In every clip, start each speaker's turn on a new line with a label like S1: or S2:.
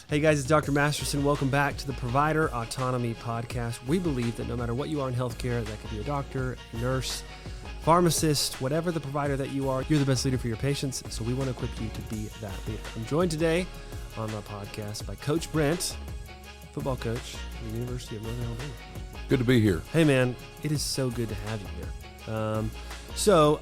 S1: Hey guys, it's Dr. Masterson. Welcome back to the Provider Autonomy podcast. We believe that no matter what you are in healthcare, that could be a doctor, a nurse, pharmacist, whatever the provider that you are, you're the best leader for your patients. So we want to equip you to be that leader. I'm joined today on the podcast by Coach Brent, football coach at the University of Northern Alabama.
S2: Good to be here.
S1: Hey man, it is so good to have you here. So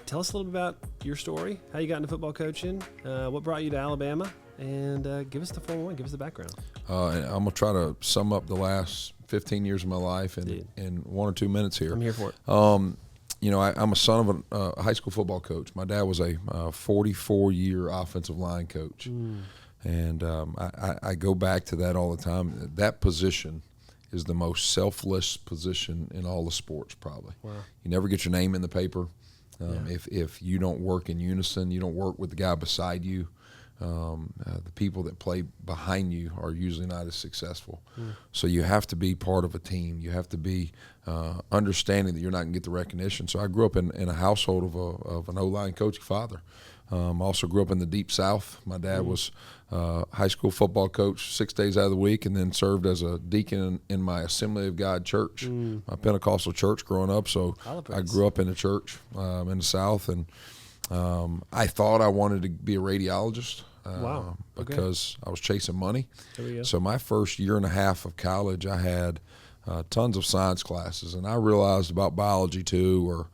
S1: tell us a little bit about your story, how you got into football coaching, what brought you to Alabama, and give us the 411, give us the background.
S2: And I'm going to try to sum up the last 15 years of my life in 1 or 2 minutes here.
S1: I'm here for it.
S2: I'm a son of a high school football coach. My dad was a 44-year offensive line coach. And I go back to that all the time. That position is the most selfless position in all the sports, probably.
S1: Wow.
S2: You never get your name in the paper. If you don't work in unison, you don't work with the guy beside you, the people that play behind you are usually not as successful. So you have to be part of a team. You have to be understanding that you're not going to get the recognition. So I grew up in a household of an O-line coaching father. Also grew up in the Deep South. My dad was high school football coach 6 days out of the week, and then served as a deacon in my Assembly of God church, my Pentecostal church growing up. So I grew up in a church in the South, and I thought I wanted to be a radiologist because I was chasing money. So my first year and a half of college, I had tons of science classes, and I realized about biology too, or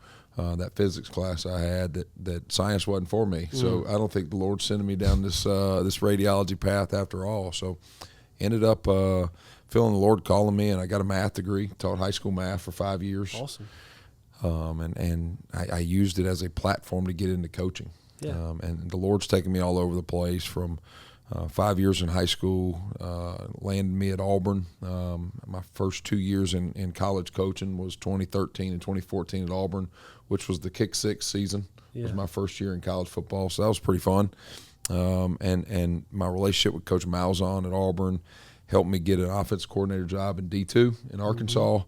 S2: that physics class I had, that science wasn't for me. So I don't think the Lord's sending me down this radiology path after all. So ended up feeling the Lord calling me, and I got a math degree, taught high school math for 5 years.
S1: Awesome.
S2: And I used it as a platform to get into coaching. And the Lord's taken me all over the place from 5 years in high school, landed me at Auburn. My first 2 years in college coaching was 2013 and 2014 at Auburn, which was the kick six season. It was my first year in college football, so that was pretty fun. And my relationship with Coach Malzahn at Auburn helped me get an offensive coordinator job in D2 in Arkansas.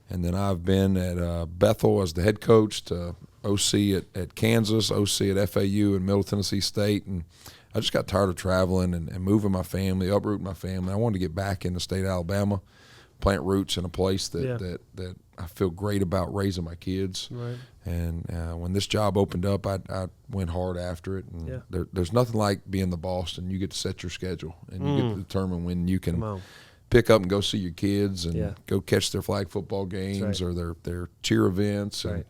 S2: And then I've been at Bethel as the head coach, to OC at Kansas, OC at FAU and Middle Tennessee State. And I just got tired of traveling and moving my family, uprooting my family. I wanted to get back in the state of Alabama, plant roots in a place that I feel great about raising my kids.
S1: Right.
S2: And when this job opened up, I went hard after it. And there's nothing like being the boss, and you get to set your schedule, and you get to determine when you can pick up and go see your kids and go catch their flag football games or their cheer events. And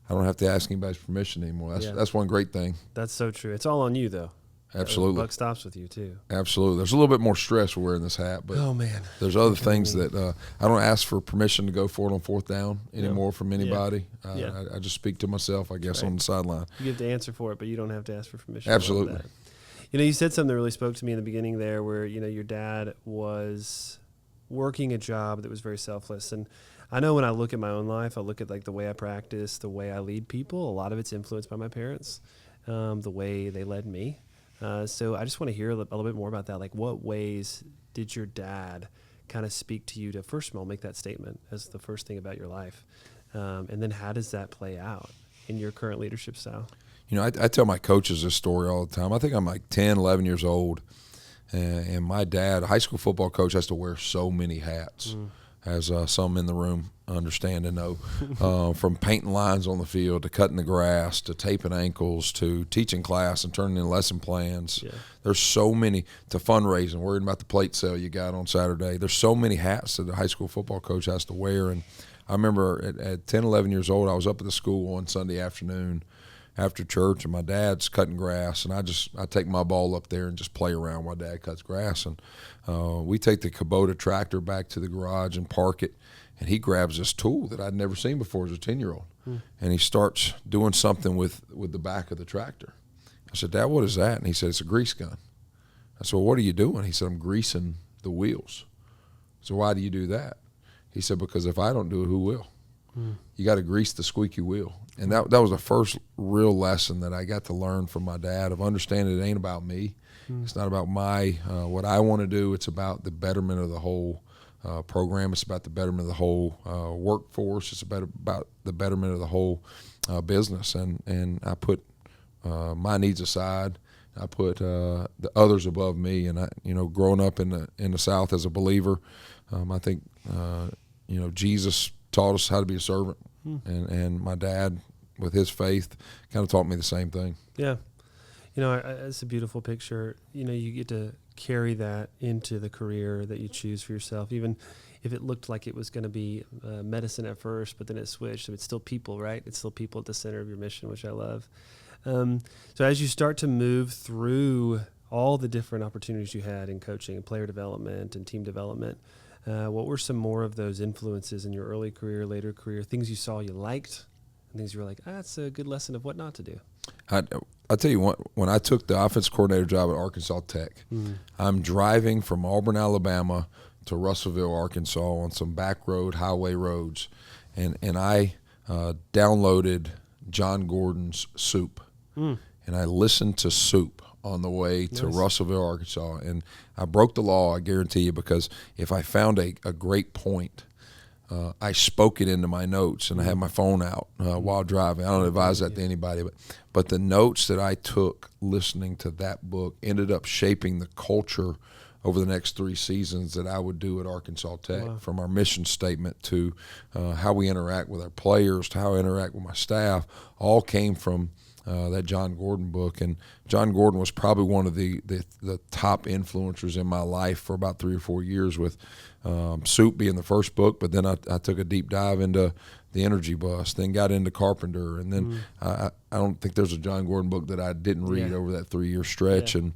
S2: I don't have to ask anybody's permission anymore. That's one great thing.
S1: That's so true. It's all on you, though.
S2: Absolutely.
S1: The buck stops with you, too.
S2: Absolutely. There's a little bit more stress wearing this hat, but there's other things that I don't ask for permission to go for it on fourth down anymore from anybody. I just speak to myself, I guess, on the sideline.
S1: You get to answer for it, but you don't have to ask for permission.
S2: Absolutely.
S1: That. You said something that really spoke to me in the beginning there, where, your dad was working a job that was very selfless. And I know when I look at my own life, I look at like the way I practice, the way I lead people, a lot of it's influenced by my parents, the way they led me. So I just want to hear a little bit more about that. Like, what ways did your dad kind of speak to you to, first of all, make that statement as the first thing about your life? And then how does that play out in your current leadership style?
S2: I tell my coaches this story all the time. I think I'm like 10, 11 years old, and my dad, a high school football coach, has to wear so many hats, as some in the room understand and know, from painting lines on the field to cutting the grass to taping ankles to teaching class and turning in lesson plans. There's so many, to fundraising, worrying about the plate sale you got on Saturday. There's so many hats that a high school football coach has to wear. And I remember at 10, 11 years old, I was up at the school one Sunday afternoon after church, and my dad's cutting grass, and I take my ball up there and just play around while Dad cuts grass. And we take the Kubota tractor back to the garage and park it, and he grabs this tool that I'd never seen before as a 10-year-old, and he starts doing something with the back of the tractor. I said, "Dad, what is that?" And he said, "It's a grease gun." I said, "Well, what are you doing?" He said, "I'm greasing the wheels." So why do you do that? He said, "Because if I don't do it, who will?" You got to grease the squeaky wheel. And that was the first real lesson that I got to learn from my dad, of understanding it ain't about me. It's not about my what I want to do. It's about the betterment of the whole program. It's about the betterment of the whole workforce. It's about the betterment of the whole business. And I put my needs aside I put the others above me. And growing up in the South as a believer, I think Jesus taught us how to be a servant, and my dad with his faith kind of taught me the same thing.
S1: Yeah. It's a beautiful picture. You get to carry that into the career that you choose for yourself, even if it looked like it was going to be medicine at first, but then it switched. It's still people, right? It's still people at the center of your mission, which I love. So as you start to move through all the different opportunities you had in coaching and player development and team development, what were some more of those influences in your early career, later career, things you saw you liked, and things you were like, that's a good lesson of what not to do?
S2: I'll tell you what, when I took the offense coordinator job at Arkansas Tech, I'm driving from Auburn, Alabama to Russellville, Arkansas on some back road, highway roads, and I downloaded John Gordon's Soup, and I listened to Soup on the way to Russellville, Arkansas, and I broke the law, I guarantee you, because if I found a great point, I spoke it into my notes, and I had my phone out while driving. I don't advise that to anybody, but the notes that I took listening to that book ended up shaping the culture over the next 3 seasons that I would do at Arkansas Tech, from our mission statement to how we interact with our players to how I interact with my staff, all came from that John Gordon book. And John Gordon was probably one of the top influencers in my life for about 3 or 4 years, with Soup being the first book, but then I took a deep dive into the Energy Bus, then got into Carpenter, and then I don't think there's a John Gordon book that I didn't read over that 3-year stretch. And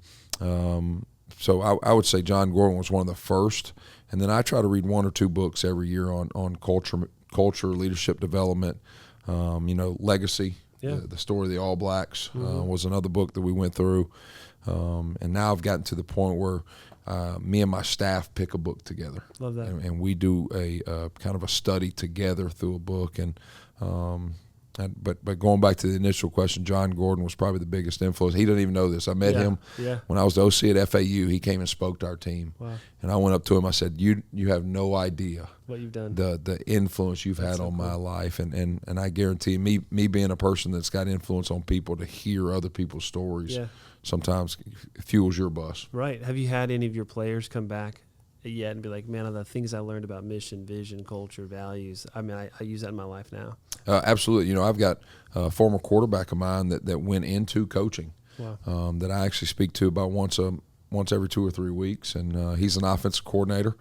S2: so I would say John Gordon was one of the first, and then I try to read 1 or 2 books every year on culture, leadership development, legacy. The story of the All Blacks was another book that we went through, and now I've gotten to the point where me and my staff pick a book together.
S1: Love that.
S2: And we do a kind of a study together through a book. But going back to the initial question, John Gordon was probably the biggest influence. He doesn't even know this. I met him when I was the OC at FAU. He came and spoke to our team. Wow. And I went up to him. I said, you have no idea
S1: what you've done,
S2: the influence you've had on my life. And I guarantee me being a person that's got influence on people, to hear other people's stories sometimes fuels your bus.
S1: Right. Have you had any of your players come back yet and be like, man, the things I learned about mission, vision, culture, values, I mean, I use that in my life now?
S2: Absolutely. I've got a former quarterback of mine that went into coaching.
S1: Wow.
S2: That I actually speak to about once every 2 or 3 weeks, and he's an offensive coordinator,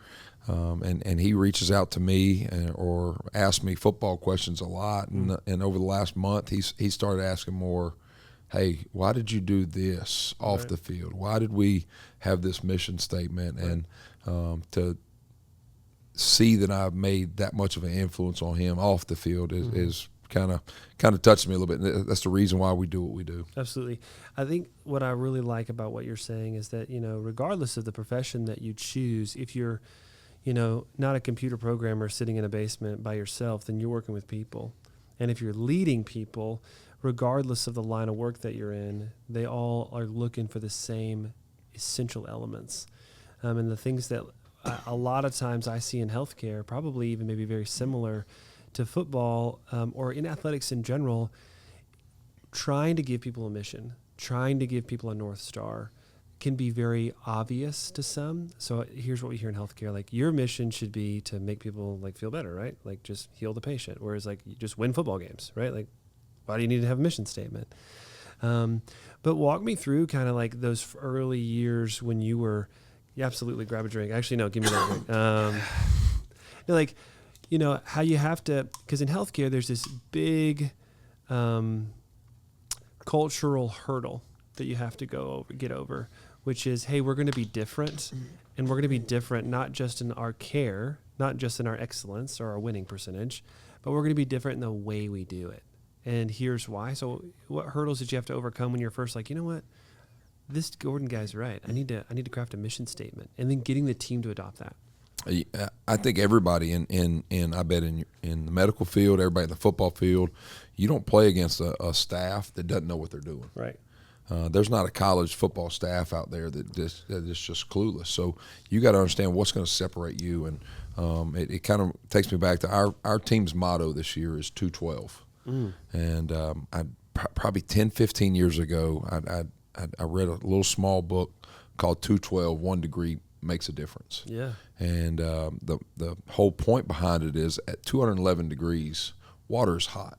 S2: and he reaches out to me or asks me football questions a lot, and over the last month he started asking more, hey, why did you do this off the field? Why did we have this mission statement? And to see that I've made that much of an influence on him off the field is kind of touched me a little bit. That's the reason why we do what we do.
S1: Absolutely. I think what I really like about what you're saying is that, regardless of the profession that you choose, if you're, not a computer programmer sitting in a basement by yourself, then you're working with people. And if you're leading people, regardless of the line of work that you're in, they all are looking for the same essential elements. And the things that a lot of times I see in healthcare, probably even maybe very similar to football or in athletics in general, trying to give people a mission, trying to give people a North Star can be very obvious to some. So here's what we hear in healthcare, like your mission should be to make people feel better, right? Like just heal the patient. Whereas you just win football games, right? Like why do you need to have a mission statement? But walk me through kind of those early years when you were, absolutely grab a drink. Actually, no, give me that drink. How you have to, because in healthcare, there's this big cultural hurdle that you have to get over, which is, hey, we're going to be different, and we're going to be different not just in our care, not just in our excellence or our winning percentage, but we're going to be different in the way we do it. And here's why. So what hurdles did you have to overcome when you're first you know what? This Gordon guy's right. I need to craft a mission statement, and then getting the team to adopt that.
S2: I think everybody in I bet in the medical field, everybody in the football field, you don't play against a staff that doesn't know what they're doing.
S1: Right.
S2: There's not a college football staff out there that is just clueless. So you got to understand what's going to separate you. And it kind of takes me back to our team's motto this year is 212. And probably 10, 15 years ago, I read a little small book called 212, 1 degree makes a difference.
S1: Yeah.
S2: And the whole point behind it is at 211 degrees, water is hot.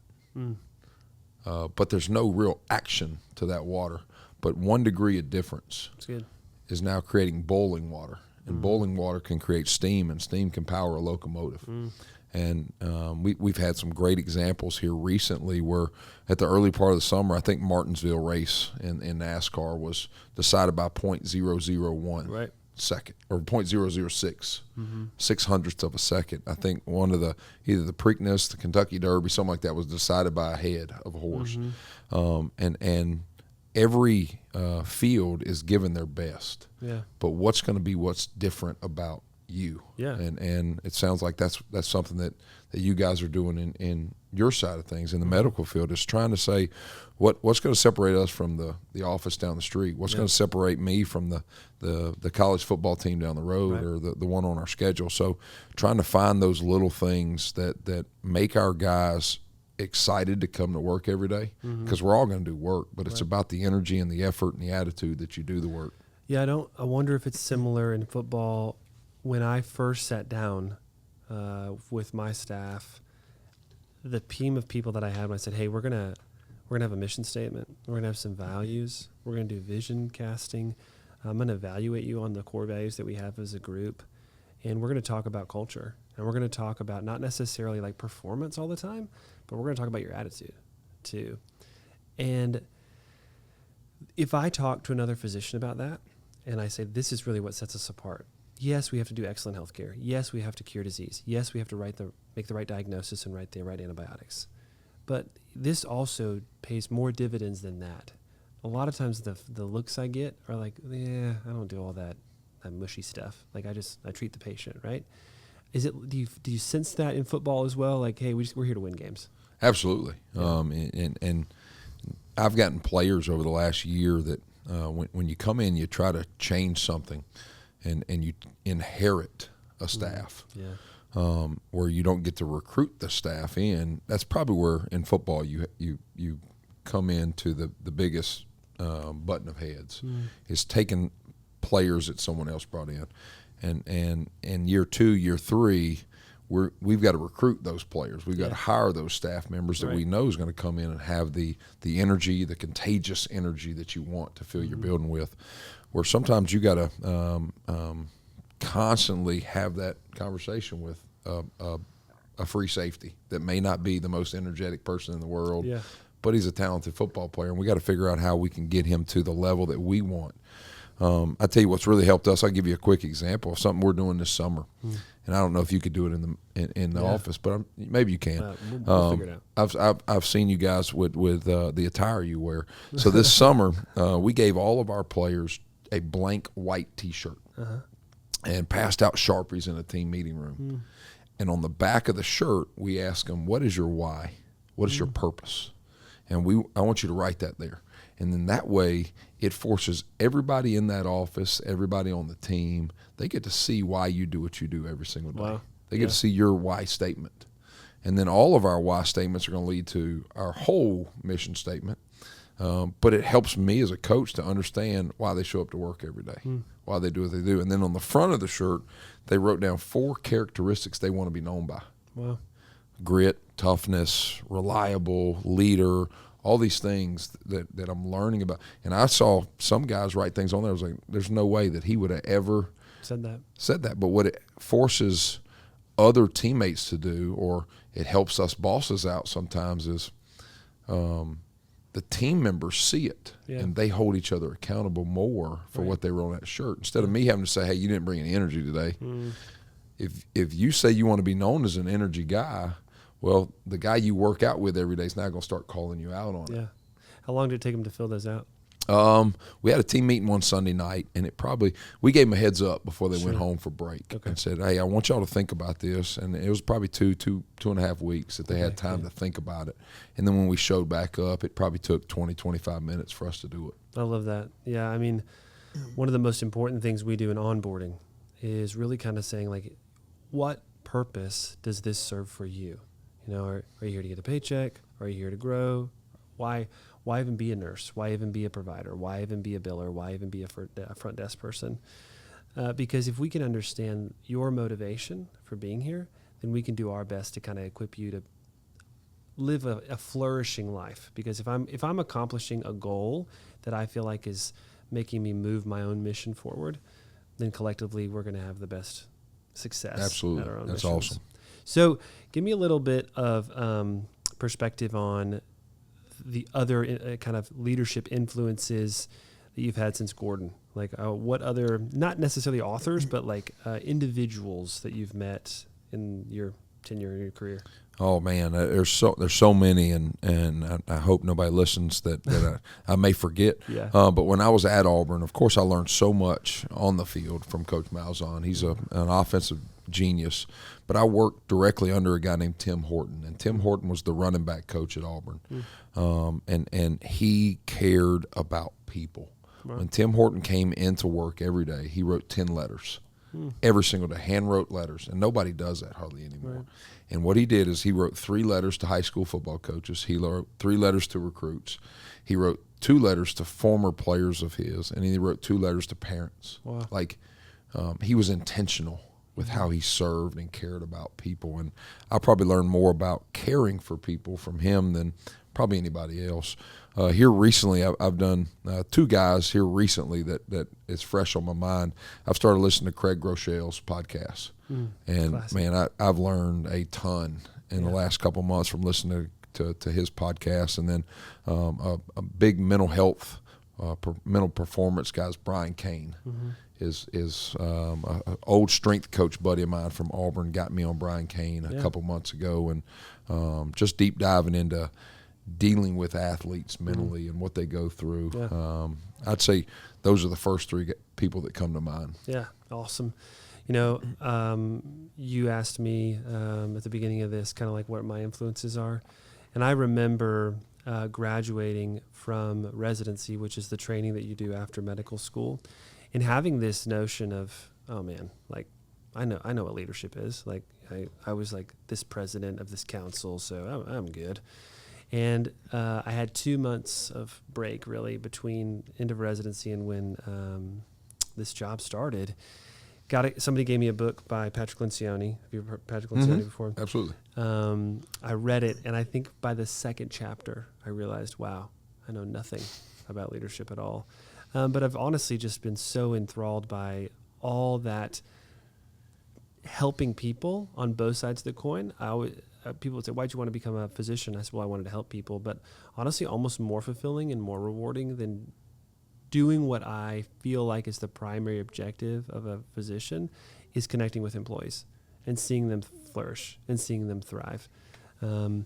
S2: But there's no real action to that water. But 1 degree of difference is now creating boiling water. And boiling water can create steam, and steam can power a locomotive. And we've had some great examples here recently where at the early part of the summer, I think Martinsville race in NASCAR was decided by .001 second, or .006, 600ths of a second. I think one of either the Preakness, the Kentucky Derby, something like that was decided by a head of a horse. And every field is given their best. Yeah. But what's going to be what's different about you? Yeah. And it sounds like that's something that you guys are doing in your side of things in the medical field, is trying to say what's going to separate us from the office down the street, what's going to separate me from the college football team down the road, or the one on our schedule. So trying to find those little things that make our guys excited to come to work every day, because we're all going to do work, but it's about the energy and the effort and the attitude that you do the work.
S1: Yeah, I wonder if it's similar in football. When I first sat down with my staff, the team of people that I had, when I said, hey, we're gonna have a mission statement, we're gonna have some values, we're gonna do vision casting, I'm gonna evaluate you on the core values that we have as a group, and we're gonna talk about culture, and we're gonna talk about not necessarily like performance all the time, but we're gonna talk about your attitude too. And if I talk to another physician about that, and I say, this is really what sets us apart. Yes, we have to do excellent healthcare. Yes, we have to cure disease. Yes, we have to make the right diagnosis and write the right antibiotics. But this also pays more dividends than that. A lot of times the looks I get are like, yeah, I don't do all that mushy stuff. Like I treat the patient, right? Do you sense that in football as well? Like, hey, we're here to win games.
S2: Absolutely. Yeah. And I've gotten players over the last year that when you come in, you try to change something. And you inherit a staff, where you don't get to recruit the staff in. That's probably where in football you come into the biggest button of heads, is taking players that someone else brought in, and in year 2, year 3, we've got to recruit those players. We've got to hire those staff members that we know is going to come in and have the energy, the contagious energy that you want to fill your building with. Where sometimes you got to constantly have that conversation with a free safety that may not be the most energetic person in the world, but he's a talented football player, and we got to figure out how we can get him to the level that we want. I tell you what's really helped us. I'll give you a quick example of something we're doing this summer, and I don't know if you could do it in the office, but maybe you can.
S1: We'll figure it out.
S2: I've seen you guys with the attire you wear. So this summer, we gave all of our players a blank white T-shirt and passed out Sharpies in a team meeting room. And on the back of the shirt, we asked them, what is your why? What is your purpose? And I want you to write that there. And then that way, it forces everybody in that office, everybody on the team, they get to see why you do what you do every single day. Wow. They get to see your why statement. And then all of our why statements are going to lead to our whole mission statement. But it helps me as a coach to understand why they show up to work every day, why they do what they do. And then on the front of the shirt, they wrote down 4 characteristics they want to be known by. Wow. Grit, toughness, reliable, leader, all these things that I'm learning about. And I saw some guys write things on there. I was like, there's no way that he would have ever said that. But what it forces other teammates to do, or it helps us bosses out sometimes, is the team members see it, and they hold each other accountable more for what they wrote on that shirt. Instead of me having to say, hey, you didn't bring any energy today. If you say you want to be known as an energy guy, well, the guy you work out with every day is now going to start calling you out on it.
S1: How long did it take him to fill those out?
S2: We had a team meeting one Sunday night, and we gave them a heads up before they went home for break and said, hey, I want y'all to think about this. And it was probably two and a half weeks that they had time to think about it. And then when we showed back up, it probably took 20, 25 minutes for us to do it.
S1: I love that. Yeah, I mean, one of the most important things we do in onboarding is really kind of saying, like, what purpose does this serve for you? You know, are you here to get a paycheck? Are you here to grow? Why why even be a nurse? Why even be a provider? Why even be a biller? Why even be a front desk person? Because if we can understand your motivation for being here, then we can do our best to kind of equip you to live a flourishing life. Because if I'm accomplishing a goal that I feel like is making me move my own mission forward, then collectively we're going to have the best success.
S2: Absolutely.
S1: At our own
S2: That's
S1: missions.
S2: awesome.
S1: So give me a little bit of perspective on the other kind of leadership influences that you've had since Gordon. Like what other, not necessarily authors, but like individuals that you've met in your tenure in your career.
S2: Oh man, there's so many, and I hope nobody listens that I may forget.
S1: Yeah.
S2: But when I was at Auburn, of course, I learned so much on the field from Coach Malzahn. He's an offensive genius. But I worked directly under a guy named Tim Horton, and Tim Horton was the running back coach at Auburn, and he cared about people. Wow. When Tim Horton came into work every day, he wrote 10 letters. Every single day, hand-wrote letters, and nobody does that hardly anymore. Right. And what he did is he wrote 3 letters to high school football coaches. He wrote 3 letters to recruits. He wrote 2 letters to former players of his, and he wrote 2 letters to parents. Wow. Like he was intentional with how he served and cared about people, and I probably learned more about caring for people from him than probably anybody else. Here recently, I've done 2 guys here recently that is fresh on my mind. I've started listening to Craig Groeschel's podcast, and classic. Man, I've learned a ton in the last couple months from listening to his podcast. And then a big mental health, mental performance guys, Brian Kane. Is an old strength coach buddy of mine from Auburn got me on Brian Kane a couple months ago, and just deep diving into dealing with athletes mentally and what they go through. Yeah. I'd say those are the first 3 people that come to mind.
S1: Yeah, awesome. You know, you asked me at the beginning of this kind of like what my influences are, and I remember graduating from residency, which is the training that you do after medical school, and having this notion of, oh man, like I know what leadership is. Like I was like this president of this council, so I'm good. And I had 2 months of break really between end of residency and when this job started. Somebody gave me a book by Patrick Lencioni. Have you heard Patrick Lencioni before?
S2: Absolutely.
S1: I read it, and I think by the 2nd chapter, I realized, wow, I know nothing about leadership at all. But I've honestly just been so enthralled by all that helping people on both sides of the coin. People would say, why'd you want to become a physician? I said, well, I wanted to help people. But honestly, almost more fulfilling and more rewarding than doing what I feel like is the primary objective of a physician is connecting with employees and seeing them flourish and seeing them thrive. And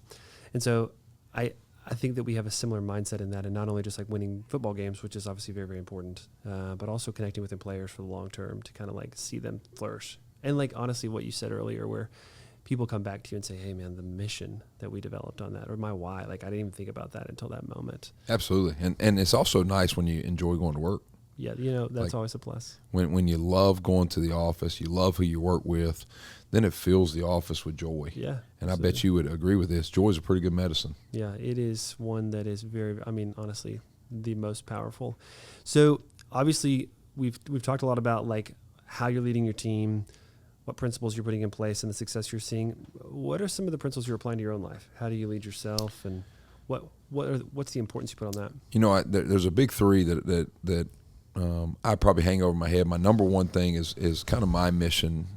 S1: so I think that we have a similar mindset in that, and not only just like winning football games, which is obviously very, very important, but also connecting with players for the long term to kind of like see them flourish. And like honestly, what you said earlier, where people come back to you and say, hey man, the mission that we developed on that, or my why, like I didn't even think about that until that moment.
S2: Absolutely. And it's also nice when you enjoy going to work.
S1: Yeah, you know, that's like, always a plus.
S2: When you love going to the office, you love who you work with, then it fills the office with joy.
S1: Yeah.
S2: And absolutely. I bet you would agree with this. Joy is a pretty good medicine.
S1: Yeah, it is one that is honestly, the most powerful. So obviously we've talked a lot about like how you're leading your team, what principles you're putting in place, and the success you're seeing. What are some of the principles you're applying to your own life? How do you lead yourself, and what's the importance you put on that? You know,
S2: there's a big 3 that I probably hang over my head. My number 1 thing is kind of my mission.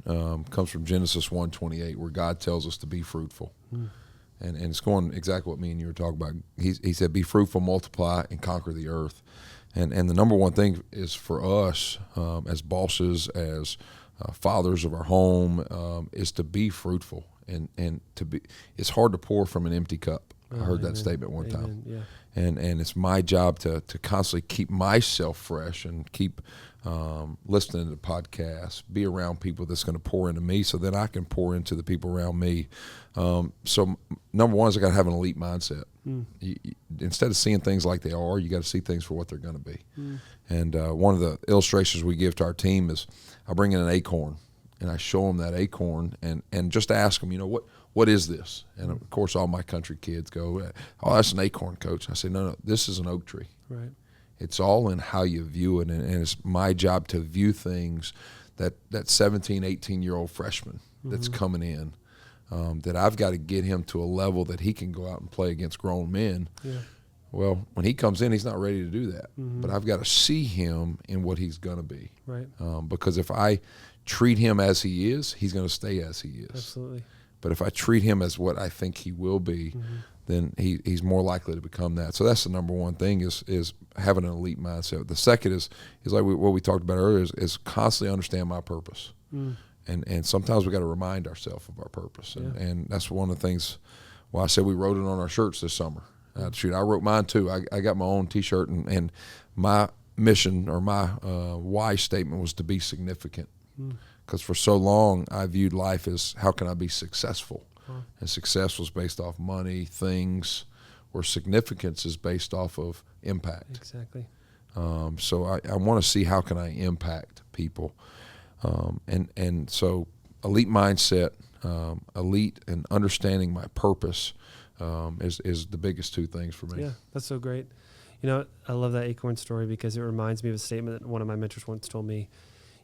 S2: Comes from Genesis 1:28, where God tells us to be fruitful, and it's going exactly what me and you were talking about. He said, "Be fruitful, multiply, and conquer the earth." And the number 1 thing is for us as bosses, as fathers of our home, is to be fruitful and to be. It's hard to pour from an empty cup. I heard that statement one time. Yeah. And it's my job to constantly keep myself fresh and keep listening to podcasts, be around people that's going to pour into me, so that I can pour into the people around me. So number 1 is I got to have an elite mindset. Instead of seeing things like they are, you got to see things for what they're going to be. And one of the illustrations we give to our team is I bring in an acorn, and I show them that acorn and just ask them, what is this? And of course, all my country kids go, oh, that's an acorn, coach. I say, no, this is an oak tree.
S1: Right.
S2: It's all in how you view it, and it's my job to view things that 17, 18-year-old freshman that's coming in, that I've got to get him to a level that he can go out and play against grown men.
S1: Yeah.
S2: Well, when he comes in, he's not ready to do that. But I've got to see him in what he's going to be.
S1: Right.
S2: Because if I treat him as he is, he's going to stay as he is.
S1: Absolutely.
S2: But if I treat him as what I think he will be, then he's more likely to become that. So that's the number one thing is having an elite mindset. The second is like what we talked about earlier is constantly understand my purpose. And sometimes we got to remind ourselves of our purpose. And that's one of the things why I said we wrote it on our shirts this summer. Shoot, I wrote mine too. I got my own T-shirt, and my mission or my why statement was to be significant. Because for so long I viewed life as how can I be successful, and success was based off money, things, where significance is based off of impact.
S1: Exactly.
S2: So I want to see how can I impact people, and so elite mindset, elite and understanding my purpose. Is the biggest two things for me.
S1: Yeah, that's so great. I love that acorn story because it reminds me of a statement that one of my mentors once told me.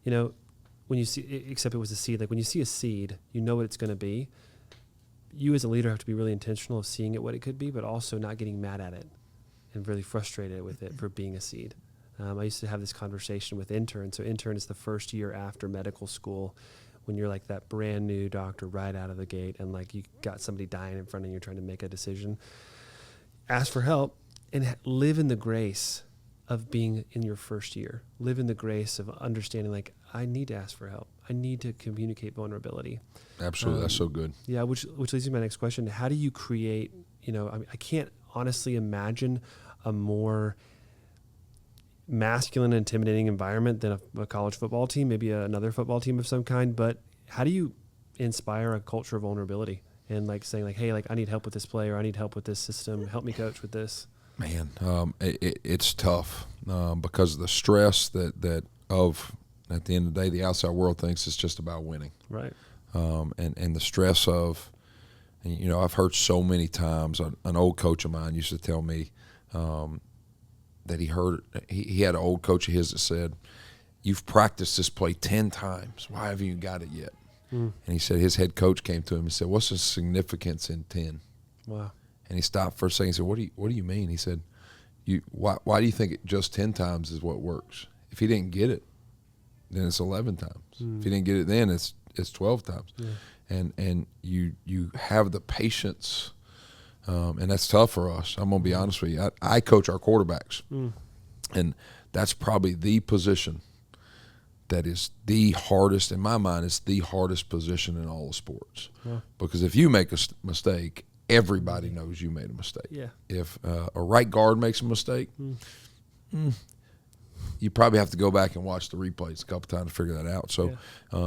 S1: When you see, except it was a seed, like when you see a seed, you know what it's going to be. You as a leader have to be really intentional of seeing it what it could be, but also not getting mad at it and really frustrated with it for being a seed. I used to have this conversation with intern. So intern is the first year after medical school, when you're like that brand new doctor right out of the gate and like you got somebody dying in front of you trying to make a decision. Ask for help and live in the grace of being in your first year. Live in the grace of understanding like I need to ask for help. I need to communicate vulnerability.
S2: Absolutely. That's so good.
S1: Yeah, which leads me to my next question. How do you create, I can't honestly imagine a more masculine, intimidating environment than a college football team, maybe another football team of some kind. But how do you inspire a culture of vulnerability and like saying like, hey, like I need help with this play or I need help with this system. Help me coach with this.
S2: Man, it's tough because of the stress that at the end of the day, the outside world thinks it's just about winning. Right. And the stress of, I've heard so many times, an old coach of mine used to tell me, that he had an old coach of his that said, you've practiced this play 10 times. Why haven't you got it yet? And he said his head coach came to him and said, what's the significance in 10? Wow. And he stopped for a second and said, what do you mean? He said, why do you think just 10 times is what works? If he didn't get it, then it's 11 times. If he didn't get it then, it's 12 times. Yeah. And you have the patience. And that's tough for us. I'm going to be honest with you. I coach our quarterbacks, and that's probably the position that is the hardest, in my mind, it's the hardest position in all the sports. Yeah. Because if you make a mistake, everybody knows you made a mistake. Yeah. If a right guard makes a mistake, you probably have to go back and watch the replays a couple times to figure that out. So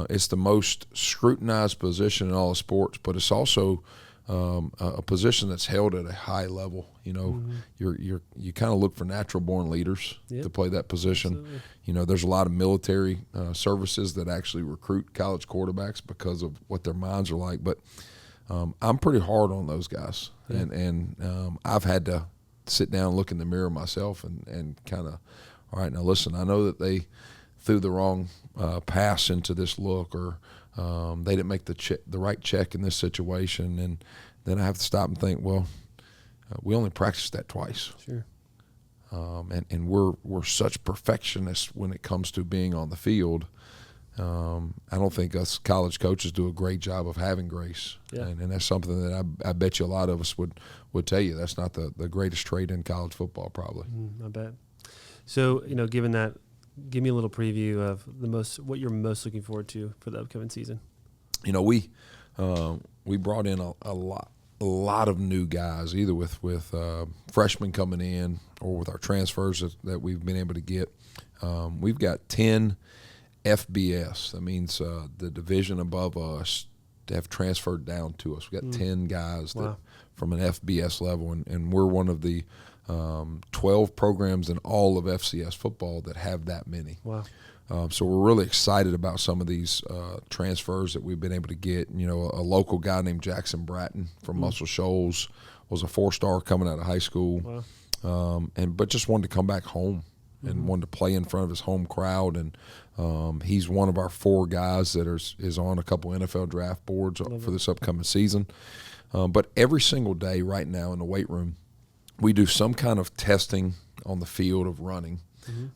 S2: it's the most scrutinized position in all the sports, but it's also a position that's held at a high level. You kind of look for natural born leaders to play that position. Absolutely. There's a lot of military services that actually recruit college quarterbacks because of what their minds are like. But I'm pretty hard on those guys, and I've had to sit down and look in the mirror myself and kind of, all right, now listen, I know that they threw the wrong pass into this look, or they didn't make the right check in this situation, and then I have to stop and think, well, we only practiced that twice. Sure. And we're such perfectionists when it comes to being on the field. I don't think us college coaches do a great job of having grace, and that's something that I bet you a lot of us would tell you that's not the greatest trait in college football, probably.
S1: I bet. So, given that, give me a little preview of what you're most looking forward to for the upcoming season.
S2: We brought in a lot of new guys, either with freshmen coming in or with our transfers that we've been able to get. We've got 10 FBS. That means the division above us have transferred down to us. We've got 10 guys that from an FBS level, and we're one of the 12 programs in all of FCS football that have that many. Wow. So we're really excited about some of these transfers that we've been able to get. You know, a local guy named Jackson Bratton from Muscle Shoals was a 4-star coming out of high school, but just wanted to come back home and wanted to play in front of his home crowd. And he's one of our 4 guys that is on a couple NFL draft boards for this upcoming season. But every single day right now in the weight room, we do some kind of testing on the field of running.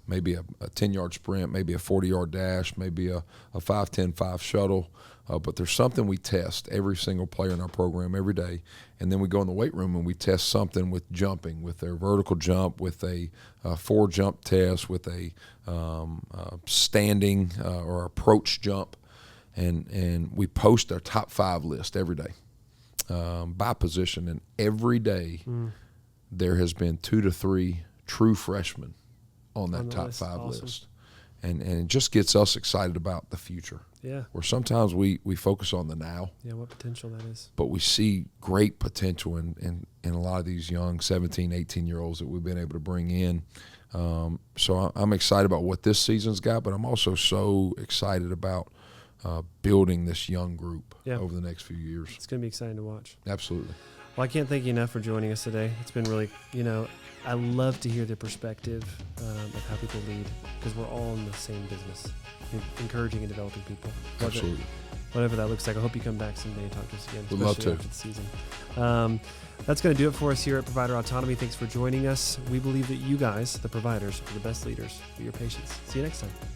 S2: Maybe a 10-yard sprint, maybe a 40-yard dash, maybe a 5-10-5 shuttle. But there's something we test every single player in our program every day. And then we go in the weight room and we test something with jumping, with their vertical jump, with a 4-jump test, with a standing or approach jump. And we post our top 5 list every day by position. And every day there has been 2 to 3 true freshmen on that top list. 5 list. And it just gets us excited about the future.
S1: Yeah.
S2: Where sometimes we focus on the now.
S1: Yeah, what potential that is.
S2: But we see great potential in a lot of these young 17, 18-year-olds that we've been able to bring in. So I'm excited about what this season's got, but I'm also so excited about building this young group over the next few years.
S1: It's going to be exciting to watch.
S2: Absolutely.
S1: Well, I can't thank you enough for joining us today. It's been really, I love to hear the perspective of how people lead, because we're all in the same business, encouraging and developing people.
S2: Absolutely.
S1: Whatever that looks like. I hope you come back someday and talk to us again,
S2: We'd love to.
S1: after the season. That's going to do it for us here at Provider Autonomy. Thanks for joining us. We believe that you guys, the providers, are the best leaders for your patients. See you next time.